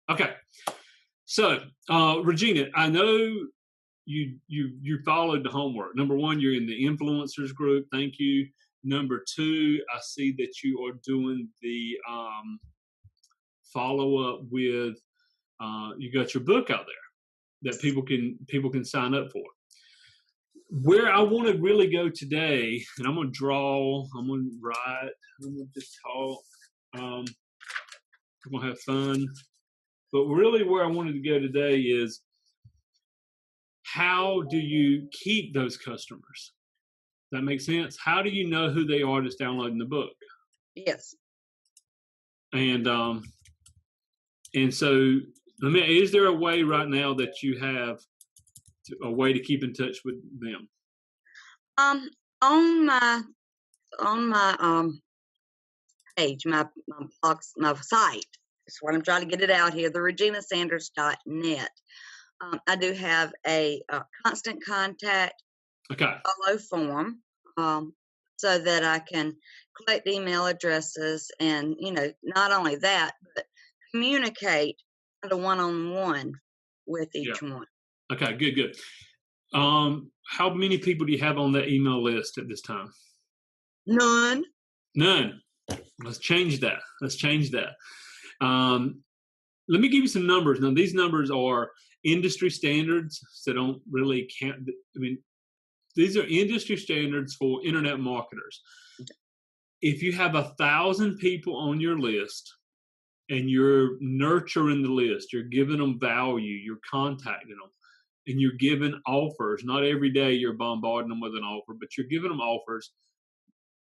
Okay. So, Regina, I know you followed the homework. Number one, you're in the influencers group. Thank you. Number two, I see that you are doing the follow up with. You got your book out there that people can sign up for. Where I want to really go today, and I'm going to draw, I'm going to write, I'm going to just talk, I'm going to have fun. But really where I wanted to go today is, how do you keep those customers? Does that make sense? How do you know who they are that's downloading the book? Yes. And so, is there a way right now that you have a way to keep in touch with them? On my page, my blog, my site. That's what I'm trying to get it out here. The reginasanders.net. I do have a constant contact follow form, so that I can collect email addresses, and not only that, but communicate kind of one-on-one with each one. Okay, good. How many people do you have on that email list at this time? None. Let's change that. Let me give you some numbers. Now, these numbers are industry standards, so don't really count. I mean, these are industry standards for internet marketers. If you have 1,000 people on your list and you're nurturing the list, you're giving them value, you're contacting them, and you're giving offers. Not every day you're bombarding them with an offer, but you're giving them offers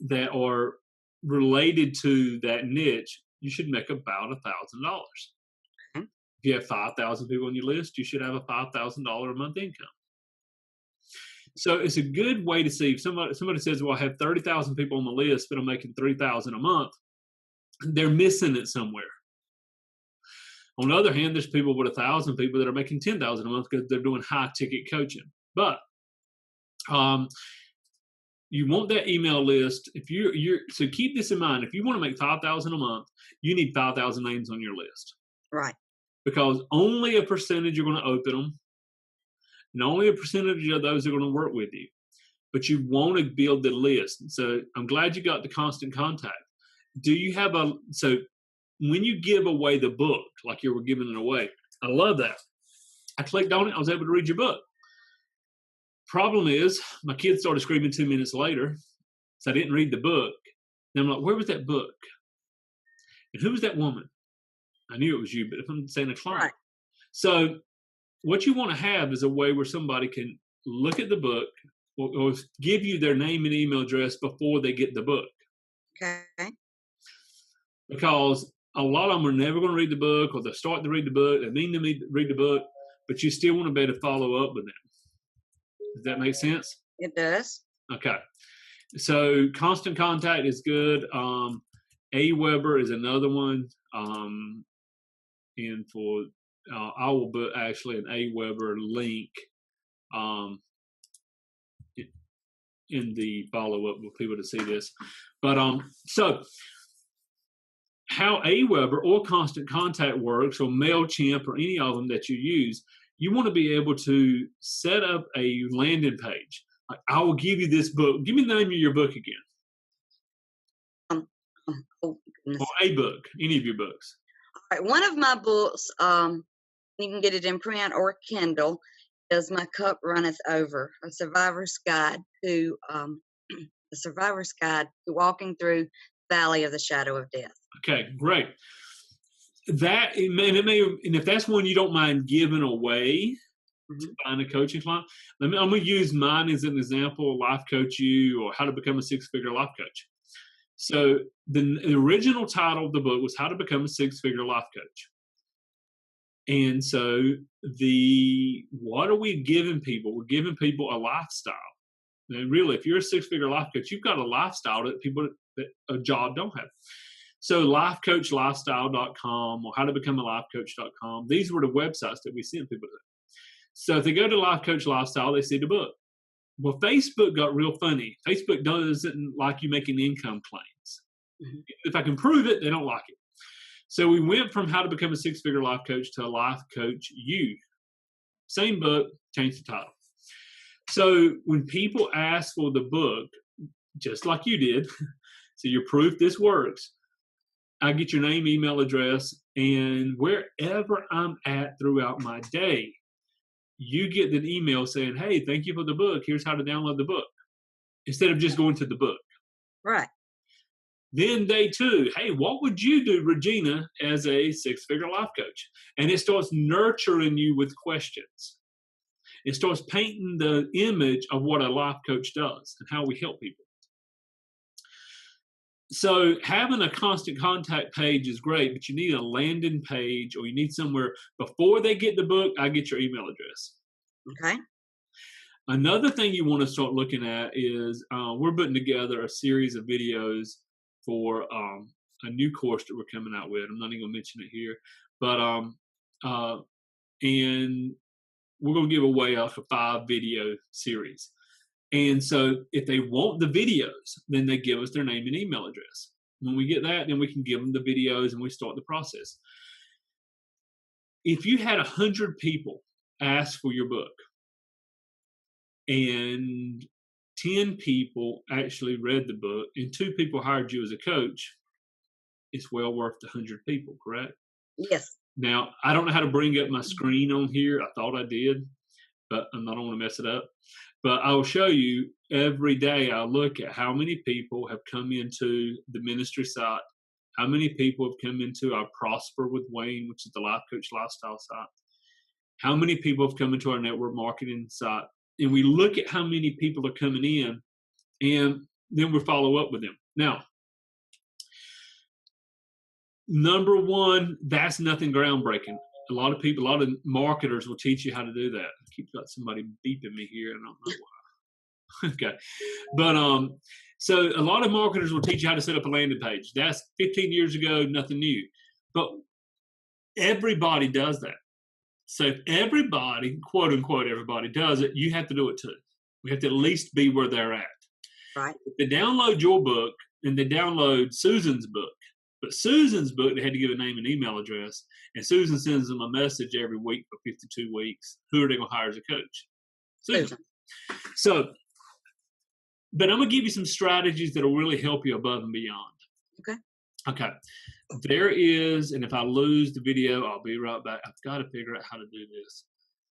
that are related to that niche. You should make about $1,000. Mm-hmm. If you have 5,000 people on your list, you should have a $5,000 a month income. So it's a good way to see if somebody says, well, I have 30,000 people on the list, but I'm making $3,000 a month. They're missing it somewhere. On the other hand, there's people with 1,000 people that are making $10,000 a month because they're doing high ticket coaching. But you want that email list. If so keep this in mind. If you want to make $5,000 a month, you need 5,000 names on your list. Right. Because only a percentage are going to open them, and only a percentage of those are going to work with you. But you want to build the list. So I'm glad you got the constant contact. Do you have so when you give away the book, like you were giving it away, I love that. I clicked on it. I was able to read your book. Problem is, my kids started screaming 2 minutes later, so I didn't read the book. And I'm like, where was that book? And who was that woman? I knew it was you, but if I'm saying a client. Right. So what you want to have is a way where somebody can look at the book or give you their name and email address before they get the book. Okay. Because a lot of them are never going to read the book, or they'll start to read the book, they mean to read the book, but you still want to be able to follow up with them. Does that make sense? It does. Okay. So constant contact is good. AWeber is another one. And for I will put actually an AWeber link in the follow-up for people to see this. But so how AWeber or Constant Contact works, or MailChimp, or any of them that you use, you want to be able to set up a landing page. Like, I will give you this book. Give me the name of your book again. Or a book, any of your books. All right, one of my books, you can get it in print or Kindle, is My Cup Runneth Over, a survivor's guide to walking through the valley of the shadow of death. Okay, great. That it may, and if that's one you don't mind giving away to find a coaching client, I'm going to use mine as an example: Life Coach You, or How to Become a Six-Figure Life Coach. So the original title of the book was How to Become a Six-Figure Life Coach. And so what are we giving people? We're giving people a lifestyle. And really, if you're a six-figure life coach, you've got a lifestyle that people that a job don't have. So lifecoachlifestyle.com or howtobecome-a-lifecoach.com, these were the websites that we sent people to. So if they go to Life Coach Lifestyle, they see the book. Well, Facebook got real funny. Facebook doesn't like you making income claims. If I can prove it, they don't like it. So we went from How to Become a Six-Figure Life Coach to a Life Coach You. Same book, changed the title. So when people ask for the book, just like you did, so you're proof this works, I get your name, email address, and wherever I'm at throughout my day, you get an email saying, hey, thank you for the book. Here's how to download the book, instead of just going to the book. Right. Then day 2, hey, what would you do, Regina, as a six-figure life coach? And it starts nurturing you with questions. It starts painting the image of what a life coach does and how we help people. So having a constant contact page is great, but you need a landing page, or you need somewhere before they get the book, I get your email address. Okay. Another thing you want to start looking at is we're putting together a series of videos for a new course that we're coming out with. I'm not even going to mention it here, but and we're going to give away a 5-video series. And so if they want the videos, then they give us their name and email address. When we get that, then we can give them the videos and we start the process. If you had 100 people ask for your book and 10 people actually read the book and 2 people hired you as a coach, it's well worth the 100 people, correct? Yes. Now, I don't know how to bring up my screen on here. I thought I did, but I don't want to mess it up. But I will show you every day. I look at how many people have come into the ministry site, how many people have come into our Prosper with Wayne, which is the life coach lifestyle site, how many people have come into our network marketing site. And we look at how many people are coming in, and then we follow up with them. Now, number one, that's nothing groundbreaking. A lot of marketers will teach you how to do that. I keep got somebody beeping me here. I don't know why. Okay. But so a lot of marketers will teach you how to set up a landing page. That's 15 years ago, nothing new. But everybody does that. So if everybody, quote unquote, everybody does it, you have to do it too. We have to at least be where they're at. Right. If they download your book and they download Susan's book, but Susan's book, they had to give a name and email address, and Susan sends them a message every week for 52 weeks. Who are they going to hire as a coach? Susan. So, but I'm going to give you some strategies that will really help you above and beyond. Okay. There is, and if I lose the video, I'll be right back. I've got to figure out how to do this.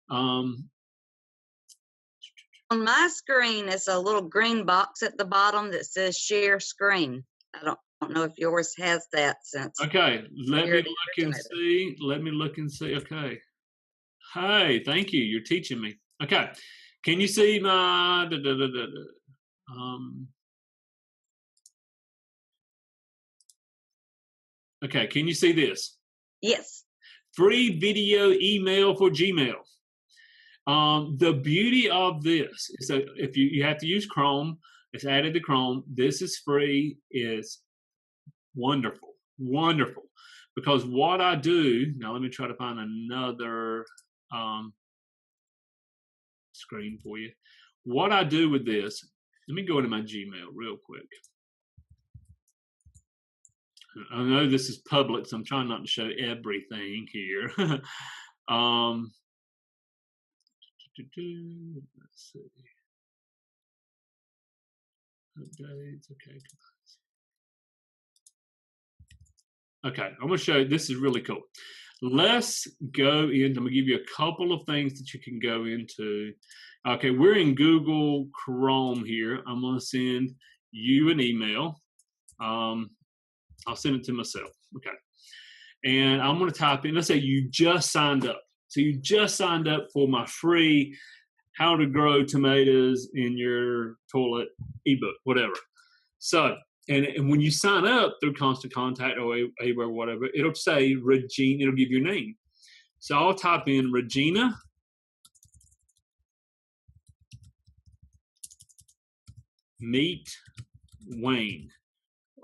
On my screen, it's a little green box at the bottom that says share screen. I don't know if yours has that since. Okay, let me look and see. Let me look and see. Okay. Hey, thank you. You're teaching me. Okay. Can you see my okay, can you see this? Yes. Free video email for Gmail. The beauty of this is that if you have to use Chrome, it's added to Chrome. This is free. Is wonderful, wonderful. Because what I do now, let me try to find another screen for you. What I do with this, let me go into my Gmail real quick. I know this is public, so I'm trying not to show everything here. Let's see. Updates, okay. Okay, I'm going to show you. This is really cool. Let's go in. I'm going to give you a couple of things that you can go into. Okay, we're in Google Chrome here. I'm going to send you an email. I'll send it to myself. Okay. And I'm going to type in, let's say you just signed up. So you just signed up for my free How to Grow Tomatoes in Your Toilet ebook, whatever. So, and when you sign up through Constant Contact or anywhere, whatever, it'll say Regina, it'll give your name. So I'll type in Regina meet Wayne.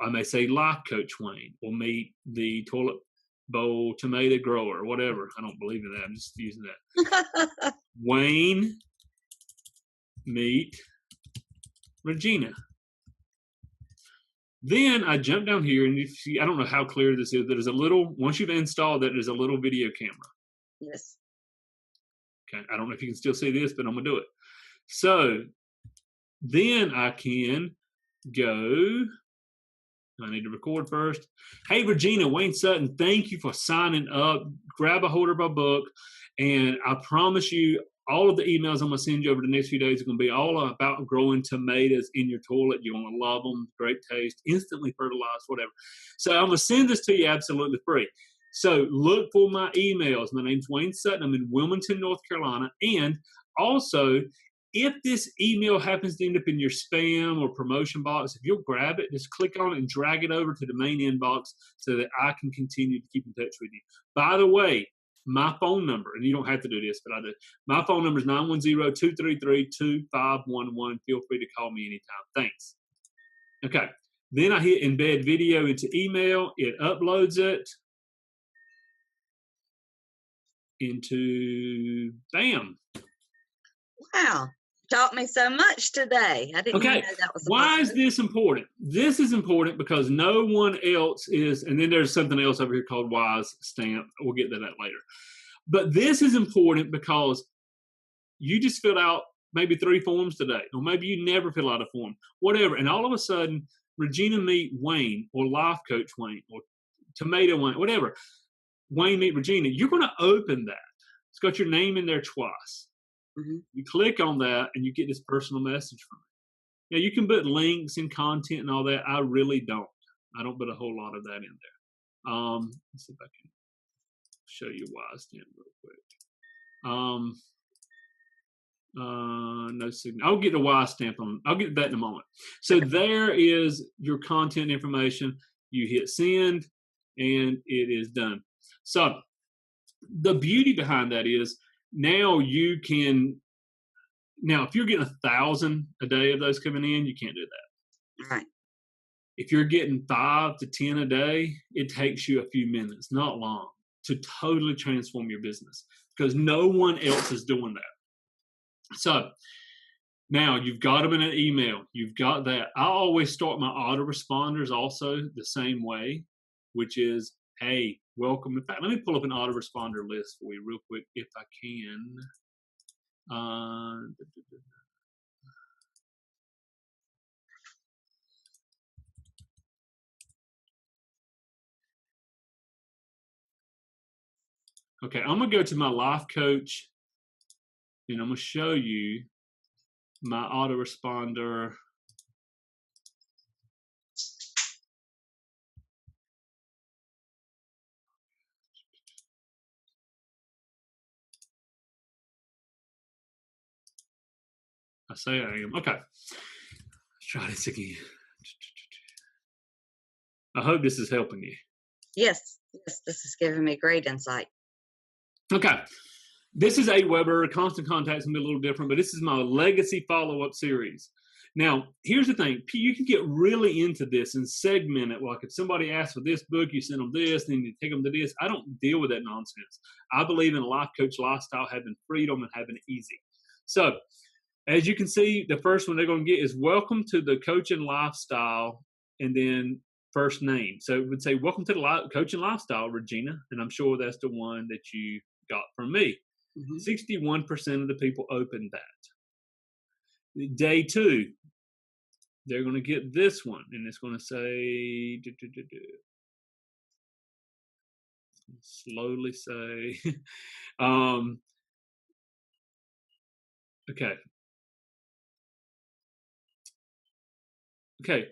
I may say Life Coach Wayne, or meet the toilet bowl tomato grower, whatever. I don't believe in that. I'm just using that. Wayne meet Regina. Then I jump down here, and you see, I don't know how clear this is. There's a little, once you've installed that, there's a little video camera. Yes. Okay, I don't know if you can still see this, but I'm gonna do it. So then I can go. I need to record first. Hey, Regina, Wayne Sutton, thank you for signing up. Grab a hold of my book, and I promise you, all of the emails I'm going to send you over the next few days are going to be all about growing tomatoes in your toilet. You're going to love them. Great taste, instantly fertilized, whatever. So I'm going to send this to you absolutely free. So look for my emails. My name's Wayne Sutton. I'm in Wilmington, North Carolina. And also, if this email happens to end up in your spam or promotion box, if you'll grab it, just click on it and drag it over to the main inbox so that I can continue to keep in touch with you. By the way, my phone number, and you don't have to do this, but I do. My phone number is 910-233-2511. Feel free to call me anytime. Thanks. Okay. Then I hit embed video into email. It uploads it into, bam. Wow. Taught me so much today. I didn't know that was why is this important? This is important because no one else is, and then there's something else over here called WISE stamp. We'll get to that later. But this is important because you just filled out maybe 3 forms today, or maybe you never fill out a form, whatever. And all of a sudden, Regina meet Wayne, or Life Coach Wayne, or Tomato Wayne, whatever. Wayne meet Regina. You're going to open that. It's got your name in there twice. Mm-hmm. You click on that and you get this personal message from it. Now you can put links and content and all that. I really don't. I don't put a whole lot of that in there. Let's see if I can show you WISE stamp real quick. No signal. I'll get a WISE stamp on. I'll get that in a moment. So there is your content information. You hit send and it is done. So the beauty behind that is, now you can, if you're getting 1,000 a day of those coming in, you can't do that. Right. If you're getting 5 to 10 a day, it takes you a few minutes, not long, to totally transform your business because no one else is doing that. So now you've got them in an email. You've got that. I always start my autoresponders also the same way, which is, hey, welcome. In fact, let me pull up an autoresponder list for you real quick if I can. Okay, I'm going to go to my Life Coach, and I'm going to show you my autoresponder. I say I am. Okay. Let's try this again. I hope this is helping you. Yes. Yes, this is giving me great insight. Okay. This is AWeber. Constant Contact's going to be a little different, but this is my legacy follow-up series. Now, here's the thing. You can get really into this and segment it. Like if somebody asks for this book, you send them this, then you take them to this. I don't deal with that nonsense. I believe in a life coach lifestyle, having freedom and having it easy. So, as you can see, the first one they're going to get is welcome to the coaching lifestyle, and then first name. So it would say, welcome to the coaching lifestyle, Regina. And I'm sure that's the one that you got from me. Mm-hmm. 61% of the people opened that. Day 2, they're going to get this one, and it's going to say, slowly say, okay. Okay,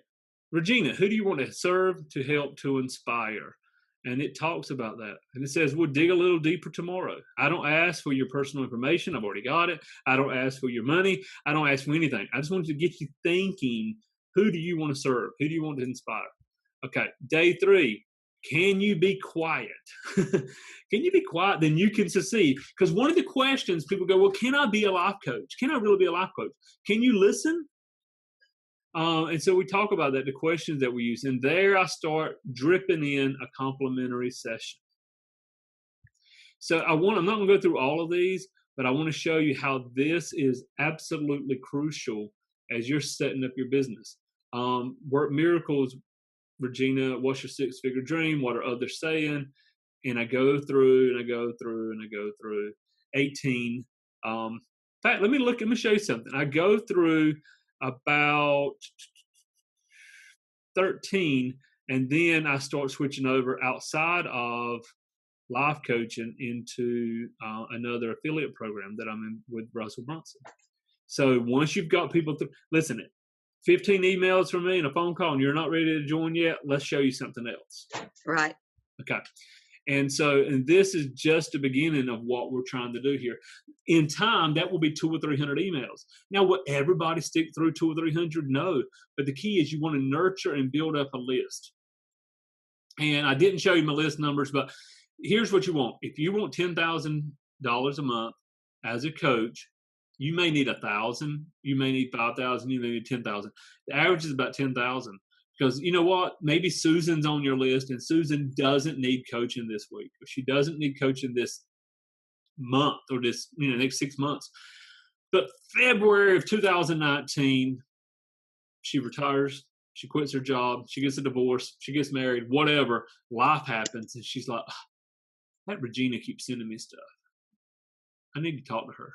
Regina, who do you want to serve, to help, to inspire? And it talks about that. And it says, we'll dig a little deeper tomorrow. I don't ask for your personal information. I've already got it. I don't ask for your money. I don't ask for anything. I just want to get you thinking, who do you want to serve? Who do you want to inspire? Okay, day 3, can you be quiet? Can you be quiet? Then you can succeed. Because one of the questions people go, well, can I be a life coach? Can I really be a life coach? Can you listen? And so we talk about that, the questions that we use. And there I start dripping in a complimentary session. So I'm not going to go through all of these, but I want to show you how this is absolutely crucial as you're setting up your business. Work Miracles Regina, what's your six-figure dream? What are others saying? And I go through and I go through and I go through 18. In fact, let me show you something. I go through about 13, and then I start switching over outside of life coaching into another affiliate program that I'm in with Russell Brunson. So once you've got people listen, 15 emails from me and a phone call and you're not ready to join yet, let's show you something else. Right. Okay. And this is just the beginning of what we're trying to do here. In time, that will be 200 or 300 emails. Now, will everybody stick through 200 or 300? No. But the key is you want to nurture and build up a list. And I didn't show you my list numbers, but here's what you want. If you want $10,000 a month as a coach, you may need 1,000, you may need 5,000, you may need 10,000. The average is about 10,000. Because you know what? Maybe Susan's on your list and Susan doesn't need coaching this week, or she doesn't need coaching this month or this, next 6 months. But February of 2019, she retires, she quits her job, she gets a divorce, she gets married, whatever, life happens. And she's like, that Regina keeps sending me stuff. I need to talk to her.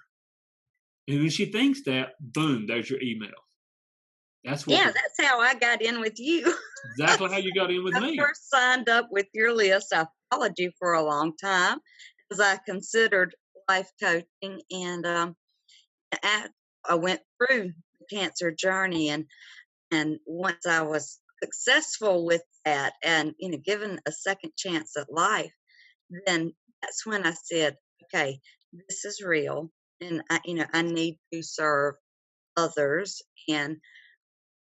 And when she thinks that, boom, there's your email. That's how I got in with you. Exactly how you got in with me. I first signed up with your list. I followed you for a long time because I considered life coaching, and I went through the cancer journey, and once I was successful with that, and given a second chance at life, then that's when I said, okay, this is real, and I need to serve others, and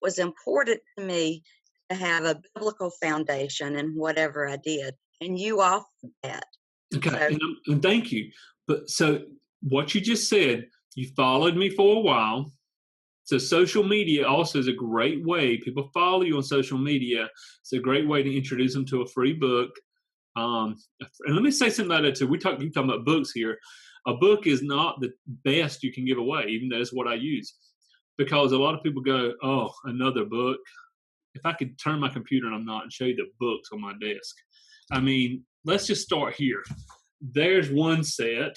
was important to me to have a biblical foundation in whatever I did, and you offered that. Okay, so, and thank you. But so what you just said, you followed me for a while. So social media also is a great way. People follow you on social media. It's a great way to introduce them to a free book. And let me say something about that too. You talking about books here. A book is not the best you can give away, even though it's what I use. Because a lot of people go, oh, another book. If I could turn my computer and I'm not and show you the books on my desk. I mean, let's just start here. There's one set.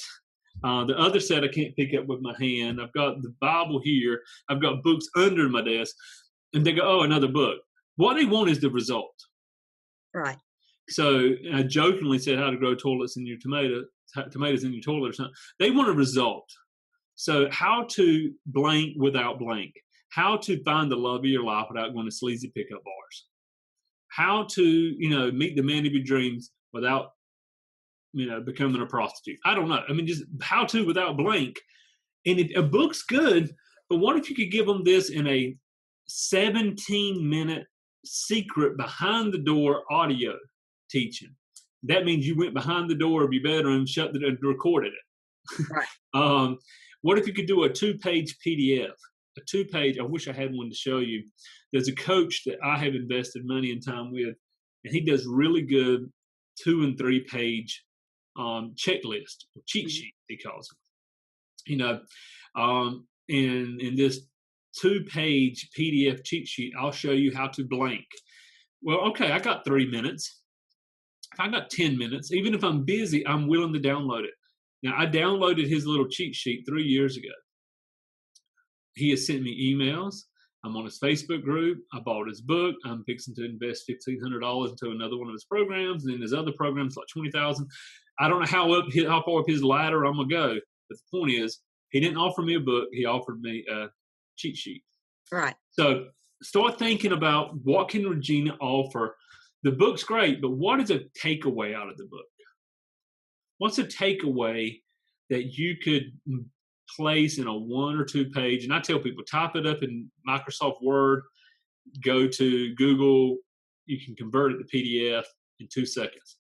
The other set I can't pick up with my hand. I've got the Bible here. I've got books under my desk. And they go, oh, another book. What they want is the result. Right. So I jokingly said how to grow tomatoes in your toilet or something. They want a result. So how to blank without blank. How to find the love of your life without going to sleazy pickup bars. How to, meet the man of your dreams without, becoming a prostitute. I don't know. I mean, just how to without blank. And a book's good, but what if you could give them this in a 17-minute secret behind the door audio teaching? That means you went behind the door of your bedroom, shut the door, and recorded it. Right. What if you could do a 2-page PDF? A 2-page, I wish I had one to show you. There's a coach that I have invested money and time with, and he does really good 2- and 3-page checklist, or cheat sheet, he calls them. In this 2-page PDF cheat sheet, I'll show you how to blank. Well, okay, I got 3 minutes. If I got 10 minutes, even if I'm busy, I'm willing to download it. Now, I downloaded his little cheat sheet 3 years ago. He has sent me emails. I'm on his Facebook group. I bought his book. I'm fixing to invest $1,500 into another one of his programs. And then his other programs, like $20,000. I don't know how far up his ladder I'm going to go. But the point is, he didn't offer me a book. He offered me a cheat sheet. Right. So start thinking about what can Regina offer. The book's great, but what is a takeaway out of the book? What's a takeaway that you could place in a 1 or 2 page? And I tell people, type it up in Microsoft Word, go to Google, you can convert it to PDF in 2 seconds.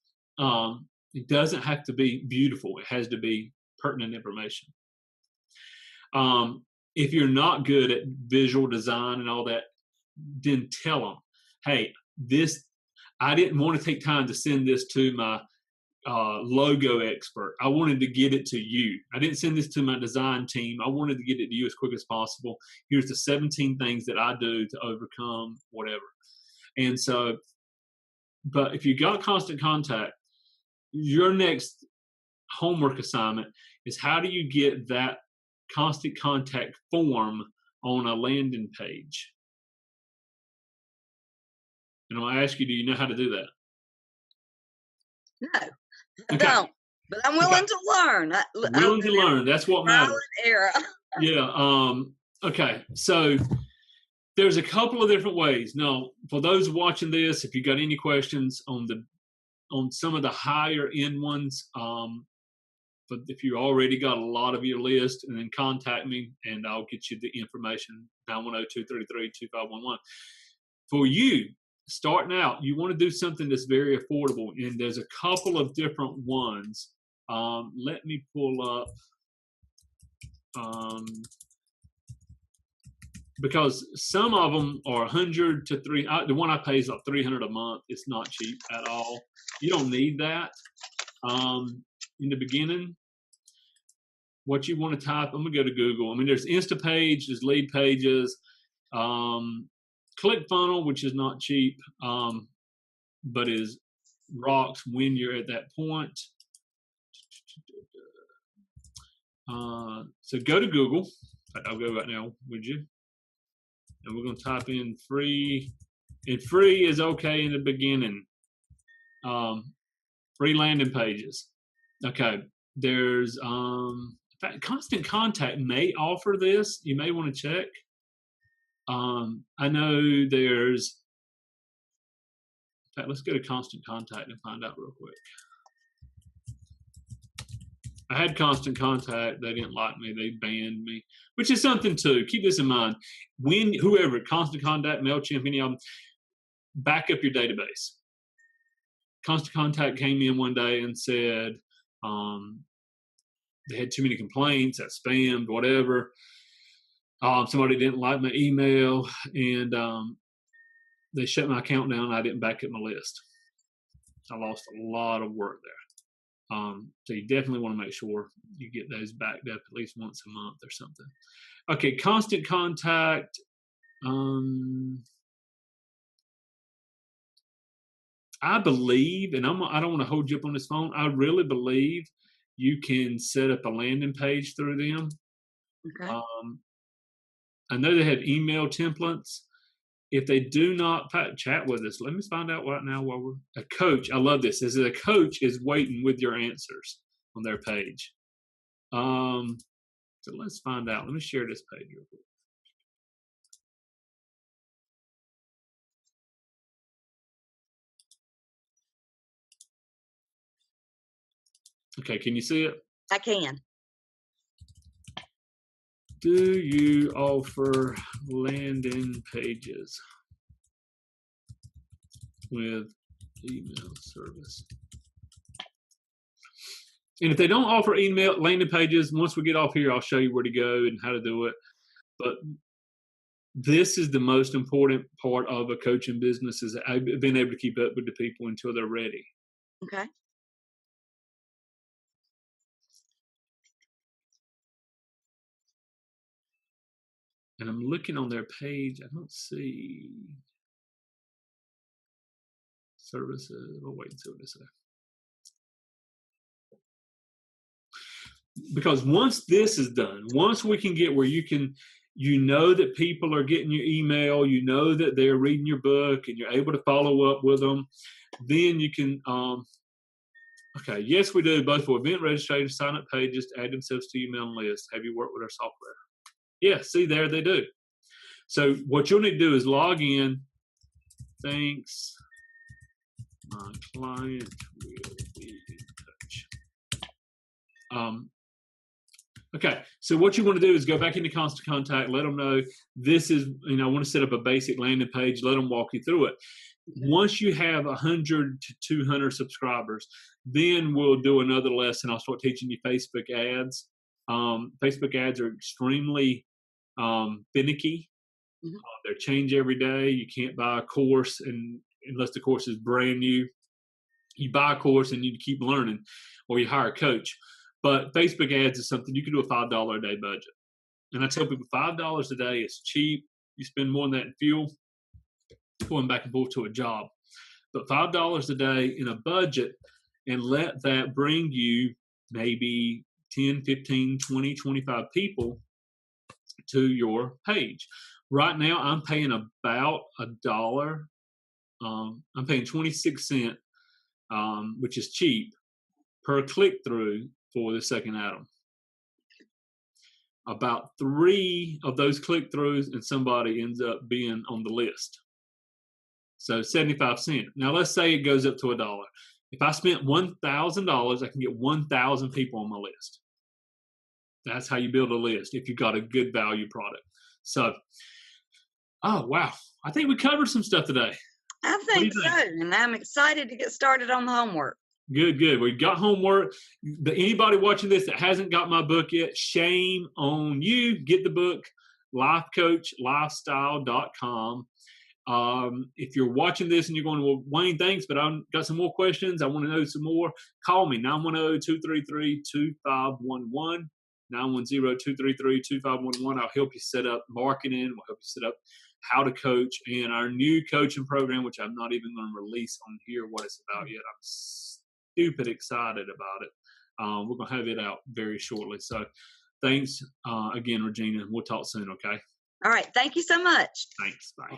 It doesn't have to be beautiful. It has to be pertinent information. If you're not good at visual design and all that, then tell them, hey, I didn't want to take time to send this to my logo expert. I wanted to get it to you. I didn't send this to my design team. I wanted to get it to you as quick as possible. Here's the 17 things that I do to overcome whatever. And so But if you got Constant Contact, your next homework assignment is how do you get that Constant Contact form on a landing page? And I'm going to ask you, do you know how to do that? No, I don't. But I'm willing to learn. Willing to learn. That's what matters. Era. Yeah. Okay. So there's a couple of different ways. Now, for those watching this, if you got any questions on some of the higher end ones, but if you already got a lot of your list, and then contact me and I'll get you the information, 910-233-2511. For you, starting out, you want to do something that's very affordable, and there's a couple of different ones. Let me pull up, because some of them are 100 to 300. The one I pay is like $300 a month. It's not cheap at all. You don't need that. In the beginning, what you want to type, I'm going to go to Google. I mean, there's Instapage, there's Lead Pages, ClickFunnels, which is not cheap, but is rocks when you're at that point. So go to Google. In fact, I'll go right now, would you? And we're going to type in free. And free is okay in the beginning. Free landing pages. Okay. There's, in fact, Constant Contact may offer this. You may want to check. I know there's, in fact, let's go to Constant Contact and find out real quick. I had Constant Contact. They didn't like me. They banned me, which is something too. Keep this in mind. When whoever, Constant Contact, MailChimp, any of them, back up your database. Constant Contact came in one day and said they had too many complaints, that spammed, whatever. Somebody didn't like my email, and they shut my account down. I didn't back up my list. I lost a lot of work there. So you definitely want to make sure you get those backed up at least once a month or something. Okay, Constant Contact. I believe, and I don't want to hold you up on this phone, I really believe you can set up a landing page through them. Okay. I know they have email templates. If they do not chat with us, let me find out right now while we're a coach. I love this. Is a coach is waiting with your answers on their page. So let's find out. Let me share this page real quick. Okay, can you see it? I can. Do you offer landing pages with email service? And if they don't offer email landing pages, once we get off here, I'll show you where to go and how to do it. But this is the most important part of a coaching business, is being able to keep up with the people until they're ready. Okay. And I'm looking on their page. I don't see services. We'll wait and see what they say. Because once this is done, once we can get where you know that people are getting your email, you know that they're reading your book, and you're able to follow up with them, then you can, okay, yes, we do, both for event registration, sign-up pages, to add themselves to your email list. Have you worked with our software? Yeah, see there, they do. So what you'll need to do is log in. Thanks. My client will be in touch. Okay, so what you want to do is go back into Constant Contact, let them know this is, I want to set up a basic landing page, let them walk you through it. Once you have 100 to 200 subscribers, then we'll do another lesson. I'll start teaching you Facebook ads. Facebook ads are extremely finicky. Mm-hmm. They change every day. You can't buy a course unless the course is brand new. You buy a course and you keep learning, or you hire a coach. But Facebook ads is something you can do a $5 a day budget. And I tell people $5 a day is cheap. You spend more than that in fuel going back and forth to a job. But $5 a day in a budget, and let that bring you maybe 10, 15, 20, 25 people to your page. Right now, I'm paying about $1. I'm paying 26 cents, which is cheap, per click through for the second item. About 3 of those click throughs, and somebody ends up being on the list. So 75 cents. Now let's say it goes up to $1. If I spent $1,000, I can get 1,000 people on my list. That's how you build a list if you've got a good value product. So, oh wow, I think we covered some stuff today. I think so, and I'm excited to get started on the homework. Good, good. We got homework. Anybody watching this that hasn't got my book yet, shame on you. Get the book, lifecoachlifestyle.com. If you're watching this and you're going, well, Wayne, thanks, but I've got some more questions. I want to know some more. Call me, 910-233-2511. 910-233-2511. I'll help you set up marketing. We'll help you set up how to coach, and our new coaching program, which I'm not even going to release on here what it's about yet. I'm stupid excited about it. We're going to have it out very shortly. So thanks again, Regina. We'll talk soon, okay? All right. Thank you so much. Thanks. Bye.